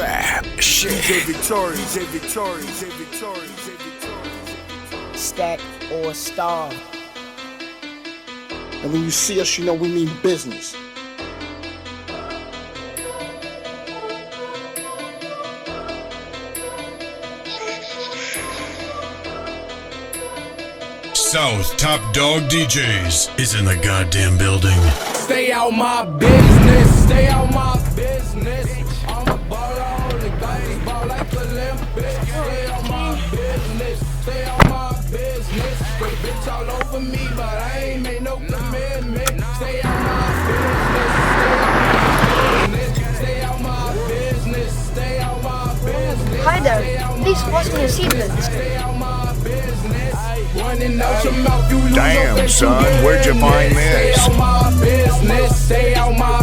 trap shit. Stack or starve. And when you see us, you know we mean business. South Top Dog DJs is in the goddamn building. Stay out my business, stay out my business. I'm a baller on the game, ball like Olympics. Stay out my business, stay out my business. Straight bitch all over me, but I ain't made no commitment. Stay out my business, stay out my business, stay out my business. Hi there, please fasten your seatbelts. Stay out my business. Running out your mouth, you lose. Damn, son, where'd you find this? Stay out my business, stay out my